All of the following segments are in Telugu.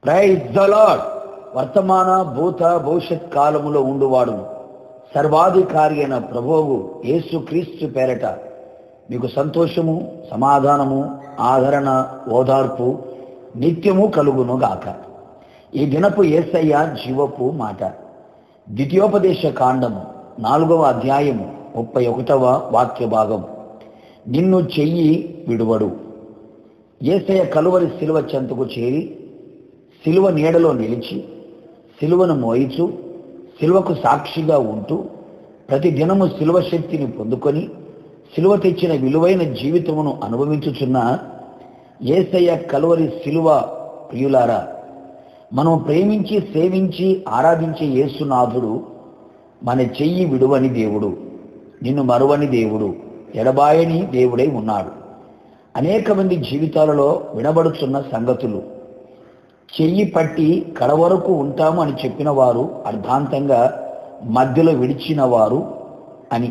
Praise the lord. వర్తమాన భూత భవిష్యత్ కాలములో ఉండువాడు సర్వాధికారి అయిన ప్రభువు యేసుక్రీస్తు పేరట మీకు సంతోషము, సమాధానము, ఆదరణ, ఓదార్పు నిత్యము కలుగును గాక. ఈ దినపు యేసయ్య జీవపు మాట. ద్వితీయోపదేశ కాండము 4వ అధ్యాయము 31వ వాక్య భాగం. నిన్ను చెయ్యి విడువడు. యేసయ్య కలువరి శిలువ చెంతకు చేరి శిలువ నీడలో నిలిచి శిలువను మోయిచు శిలువకు సాక్షిగా ఉంటూ ప్రతి దినము శిలువ శక్తిని పొందుకొని శిలువ తెచ్చిన విలువైన జీవితమును అనుభవించుచున్న యేసయ్య కలువరి శిలువ ప్రియులారా, మనం ప్రేమించి సేవించి ఆరాధించే యేసునాథుడు మన చెయ్యి విడువని దేవుడు, నిన్ను మరువని దేవుడు, ఎడబాయని దేవుడై ఉన్నాడు. అనేక మంది జీవితాలలో వినబడుచున్న సంగతులు, చెయ్యి పట్టి కడవరకు ఉంటాము అని చెప్పిన వారు అర్ధాంతంగా మధ్యలో విడిచిన వారు అని,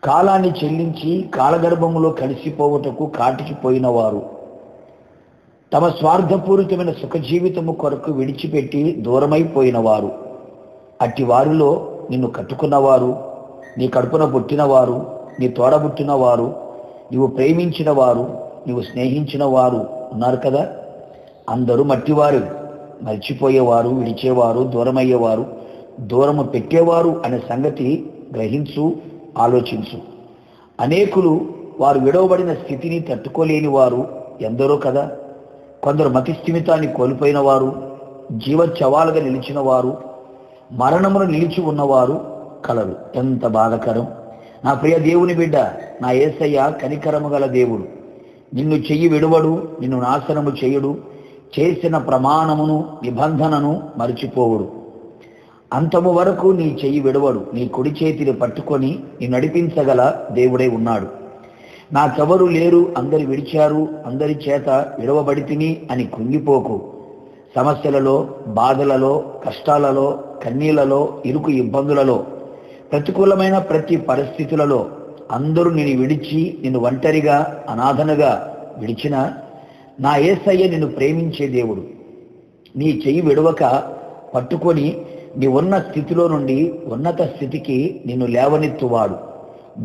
కాలాన్ని చెల్లించి కాలగర్భములో కలిసిపోవుటకు కాటికి పోయిన వారు, తమ స్వార్థపూరితమైన సుఖ జీవితము కొరకు విడిచిపెట్టి దూరమైపోయిన వారు, అట్టి వారిలో నిన్ను కట్టుకున్నవారు, నీ కడుపున పుట్టినవారు, నీ తోడబుట్టిన వారు, నీవు ప్రేమించిన వారు, నీవు స్నేహించిన వారు ఉన్నారు కదా. అందరూ మట్టివారు, మర్చిపోయేవారు, విడిచేవారు, దూరమయ్యేవారు, దూరము పెట్టేవారు అనే సంగతి గ్రహించు, ఆలోచించు. అనేకులు వారు విడవబడిన స్థితిని తట్టుకోలేని వారు ఎందరో కదా. కొందరు మతిస్థిమితాన్ని కోల్పోయిన వారు, జీవచ్చవాలుగా నిలిచిన వారు, మరణమును నిలిచి ఉన్నవారు కలరు. ఎంత బాధకరం! నా ప్రియ దేవుని బిడ్డ, నా యేసయ్య కనికరము గల దేవుడు. నిన్ను చెయ్యి విడువడు, నిన్ను నాశనము చేయుడు, చేసిన ప్రమాణమును నిబంధనను మరిచిపోవుడు. అంతము వరకు నీ చెయ్యి విడవడు, నీ కుడి చేతిని పట్టుకొని నీ నడిపించగల దేవుడై ఉన్నాడు. నాకెవరు లేరు, అందరు విడిచారు, అందరి చేత విడవబడితిని అని కృంగిపోకు. సమస్యలలో, బాధలలో, కష్టాలలో, కన్నీళ్లలో, ఇరుకు ఇబ్బందులలో, ప్రతికూలమైన ప్రతి పరిస్థితులలో అందరూ నిన్ను విడిచి నిన్ను ఒంటరిగా అనాథనగా విడిచిన నా యేసయ్య నిన్ను ప్రేమించే దేవుడు. నీ చెయ్యి విడవక పట్టుకొని నీ ఉన్న స్థితిలో నుండి ఉన్నత స్థితికి నిన్ను లేవనెత్తువాడు.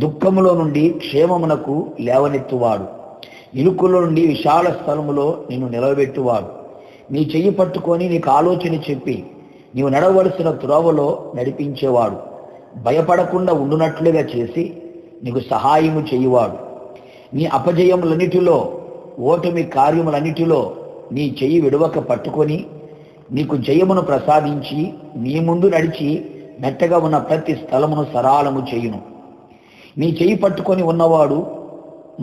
దుఃఖములో నుండి క్షేమమునకు లేవనెత్తువాడు. ఇరుకులో నుండి విశాల స్థలములో నిన్ను నిలవబెట్టువాడు. నీ చెయ్యి పట్టుకొని నీకు ఆలోచన చెప్పి నీవు నడవలసిన త్రోవలో నడిపించేవాడు. భయపడకుండా ఉండునట్లుగా చేసి నీకు సహాయము చేయువాడు. నీ అపజయములన్నిటిలో, ఓటమి కార్యములన్నిటిలో నీ చెయ్యి విడవక పట్టుకొని నీకు జయమును ప్రసాదించి నీ ముందు నడిచి మెట్టగా ఉన్న ప్రతి స్థలమును సరాలము చేయును. నీ చెయ్యి పట్టుకొని ఉన్నవాడు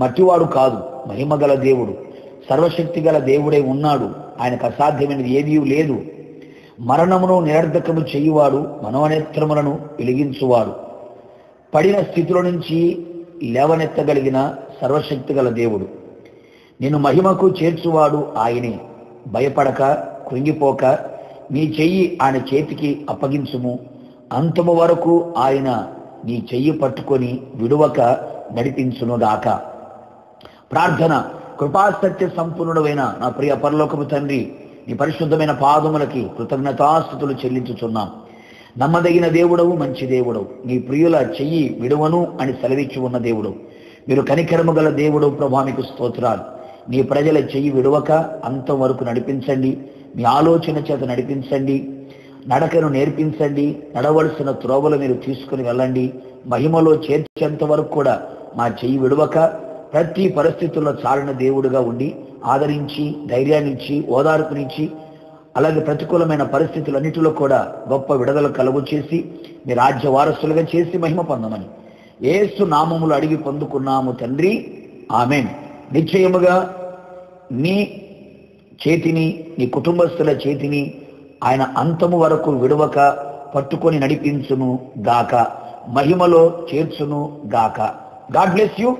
మట్టివాడు కాదు, మహిమగల దేవుడు, సర్వశక్తి గల దేవుడై ఉన్నాడు. ఆయనకు అసాధ్యమైనది ఏదీ లేదు. మరణమును నిరర్ధకము చేయువాడు, మనోనేత్రములను వెలిగించువాడు, పడిన స్థితిలో నుంచి లేవనెత్తగలిగిన సర్వశక్తి గల దేవుడు. నిన్ను మహిమకు చేర్చువాడు ఆయనే. భయపడక, కృంగిపోక నీ చెయ్యి ఆయన చేతికి అప్పగించుము. అంతము వరకు ఆయన నీ చెయ్యి పట్టుకొని విడువక నడిపించునుగాక. ప్రార్థన. కృపాసత్య సంపూర్ణుడైన నా ప్రియ పరలోకపు తండ్రి, నీ పరిశుద్ధమైన పాదములకి కృతజ్ఞతాస్తుతులు చెల్లించుచున్నాం. నమ్మదగిన దేవుడవు, మంచి దేవుడవు, నీ ప్రియుల చెయ్యి విడువను అని సెలవిచ్చి ఉన్న దేవుడవు. మీరు కనికరము గల దేవుడు ప్రభా, మీకు స్తోత్రాలు. నీ ప్రజల చెయ్యి విడవక అంతం వరకు నడిపించండి. మీ ఆలోచన చేత నడిపించండి. నడకను నేర్పించండి. నడవలసిన త్రోవలు మీరు తీసుకుని వెళ్ళండి. మహిమలో చేర్చేంత వరకు కూడా మా చెయ్యి విడవక ప్రతి పరిస్థితుల్లో చాలిన దేవుడుగా ఉండి ఆదరించి, ధైర్యాన్నిచ్చి, ఓదార్పునిచ్చి, అలాగే ప్రతికూలమైన పరిస్థితులన్నిటిలో కూడా గొప్ప విడుదల కలుగు చేసి మీ రాజ్య వారసులుగా చేసి మహిమ పొందమని యేసు నామములు అడిగి పొందుకున్నాము తండ్రి, ఆమేన్. నిశ్చయముగా నీ చేతిని, నీ కుటుంబస్తుల చేతిని ఆయన అంతము వరకు విడవక పట్టుకొని నడిపించును గాక, మహిమలో చేర్చును గాక. God bless you.